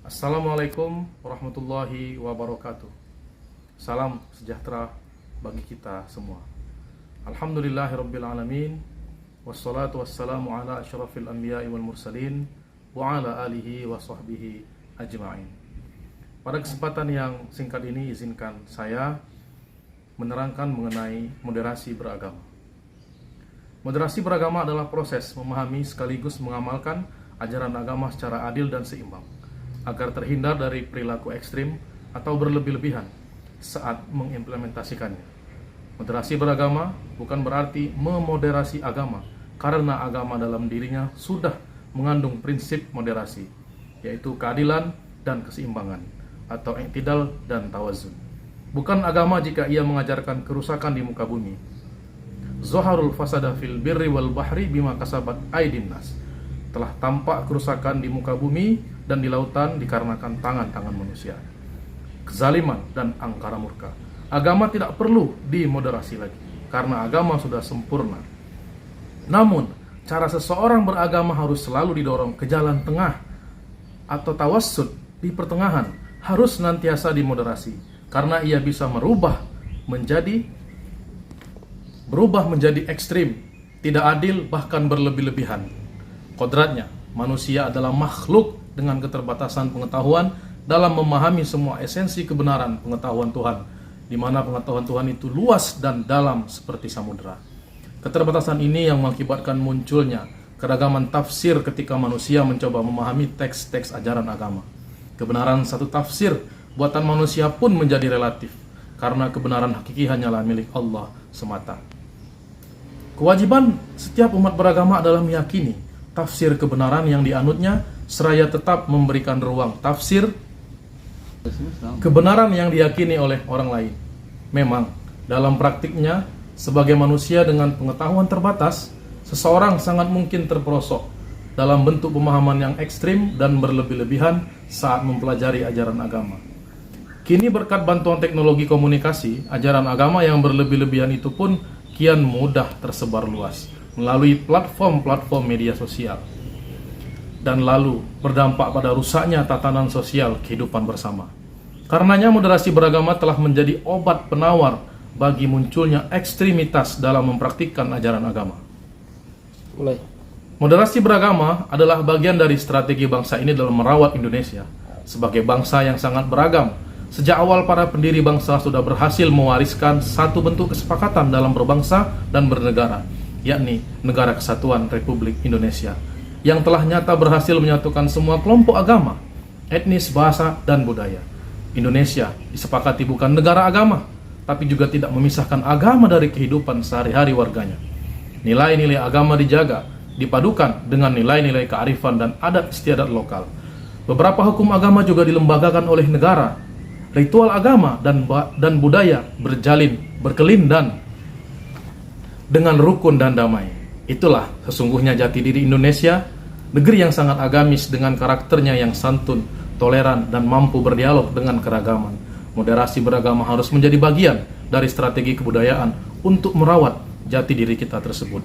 Assalamualaikum warahmatullahi wabarakatuh. Salam sejahtera bagi kita semua. Alhamdulillahirabbil alamin. Wassalatu wassalamu ala asyrafil anbiya'i wal mursalin wa ala alihi wa sahbihi ajma'in. Pada kesempatan yang singkat ini izinkan saya menerangkan mengenai moderasi beragama. Moderasi beragama adalah proses memahami sekaligus mengamalkan ajaran agama secara adil dan seimbang, agar terhindar dari perilaku ekstrim atau berlebih-lebihan saat mengimplementasikannya. Moderasi beragama bukan berarti memoderasi agama, karena agama dalam dirinya sudah mengandung prinsip moderasi, yaitu keadilan dan keseimbangan, atau i'tidal dan tawazun. Bukan agama jika ia mengajarkan kerusakan di muka bumi. Zaharul fasada fil birri wal bahri bima kasabat aydin nas. Telah tampak kerusakan di muka bumi dan di lautan dikarenakan tangan-tangan manusia. Kezaliman dan angkara murka. Agama tidak perlu dimoderasi lagi, karena agama sudah sempurna. Namun, cara seseorang beragama harus selalu didorong ke jalan tengah atau tawassut di pertengahan, harus senantiasa dimoderasi, karena ia bisa berubah menjadi ekstrim, tidak adil, bahkan berlebih-lebihan. Kodratnya, manusia adalah makhluk dengan keterbatasan pengetahuan dalam memahami semua esensi kebenaran pengetahuan Tuhan, di mana pengetahuan Tuhan itu luas dan dalam seperti samudera. Keterbatasan ini yang mengakibatkan munculnya keragaman tafsir ketika manusia mencoba memahami teks-teks ajaran agama. Kebenaran satu tafsir buatan manusia pun menjadi relatif, karena kebenaran hakiki hanyalah milik Allah semata. Kewajiban setiap umat beragama adalah meyakini tafsir kebenaran yang dianutnya, seraya tetap memberikan ruang tafsir kebenaran yang diyakini oleh orang lain. Memang, dalam praktiknya, sebagai manusia dengan pengetahuan terbatas, seseorang sangat mungkin terperosok dalam bentuk pemahaman yang ekstrim dan berlebih-lebihan saat mempelajari ajaran agama. Kini berkat bantuan teknologi komunikasi, ajaran agama yang berlebih-lebihan itu pun kian mudah tersebar luas melalui platform-platform media sosial, dan lalu berdampak pada rusaknya tatanan sosial kehidupan bersama. Karenanya moderasi beragama telah menjadi obat penawar bagi munculnya ekstremitas dalam mempraktikkan ajaran agama. Moderasi beragama adalah bagian dari strategi bangsa ini dalam merawat Indonesia sebagai bangsa yang sangat beragam. Sejak awal para pendiri bangsa sudah berhasil mewariskan satu bentuk kesepakatan dalam berbangsa dan bernegara, yakni Negara Kesatuan Republik Indonesia, yang telah nyata berhasil menyatukan semua kelompok agama, etnis, bahasa, dan budaya. Indonesia disepakati bukan negara agama, tapi juga tidak memisahkan agama dari kehidupan sehari-hari warganya. Nilai-nilai agama dijaga, dipadukan dengan nilai-nilai kearifan dan adat istiadat lokal. Beberapa hukum agama juga dilembagakan oleh negara. Ritual agama dan budaya berkelindan dengan rukun dan damai. Itulah sesungguhnya jati diri Indonesia, negeri yang sangat agamis dengan karakternya yang santun, toleran, dan mampu berdialog dengan keragaman. Moderasi beragama harus menjadi bagian dari strategi kebudayaan untuk merawat jati diri kita tersebut.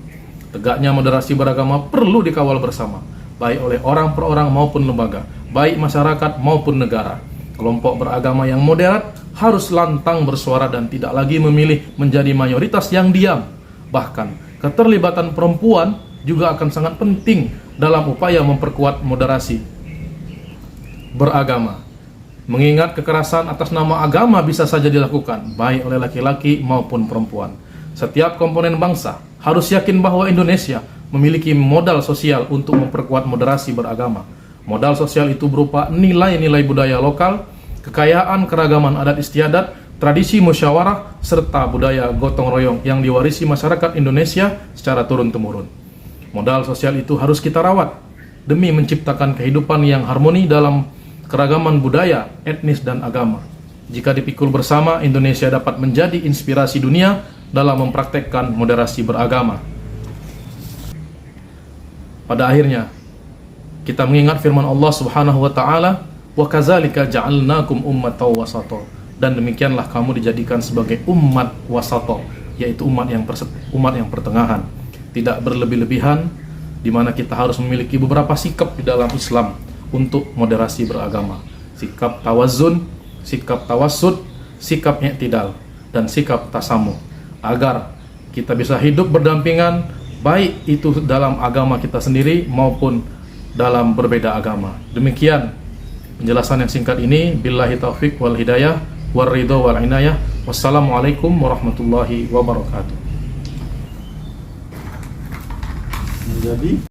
Tegaknya moderasi beragama perlu dikawal bersama, baik oleh orang per orang maupun lembaga, baik masyarakat maupun negara. Kelompok beragama yang moderat harus lantang bersuara dan tidak lagi memilih menjadi mayoritas yang diam. Bahkan, keterlibatan perempuan juga akan sangat penting dalam upaya memperkuat moderasi beragama. Mengingat kekerasan atas nama agama bisa saja dilakukan, baik oleh laki-laki maupun perempuan. Setiap komponen bangsa harus yakin bahwa Indonesia memiliki modal sosial untuk memperkuat moderasi beragama. Modal sosial itu berupa nilai-nilai budaya lokal, kekayaan keragaman adat istiadat, tradisi musyawarah, serta budaya gotong royong yang diwarisi masyarakat Indonesia secara turun-temurun. Modal sosial itu harus kita rawat demi menciptakan kehidupan yang harmoni dalam keragaman budaya, etnis, dan agama. Jika dipikul bersama, Indonesia dapat menjadi inspirasi dunia dalam mempraktekkan moderasi beragama. Pada akhirnya, kita mengingat firman Allah Subhanahu wa taala, "Wa kadzalika ja'alnakum ummatan wasata." Dan demikianlah kamu dijadikan sebagai umat wasata, yaitu umat yang pertengahan, tidak berlebih-lebihan, di mana kita harus memiliki beberapa sikap di dalam Islam untuk moderasi beragama, sikap tawazun, sikap tawassud, sikap i'tidal, dan sikap tasamuh, agar kita bisa hidup berdampingan, baik itu dalam agama kita sendiri maupun dalam berbeda agama. Demikian penjelasan yang singkat ini. Billahi taufik wal hidayah war ridho wal inayah. Wassalamualaikum warahmatullahi wabarakatuh. Menjadi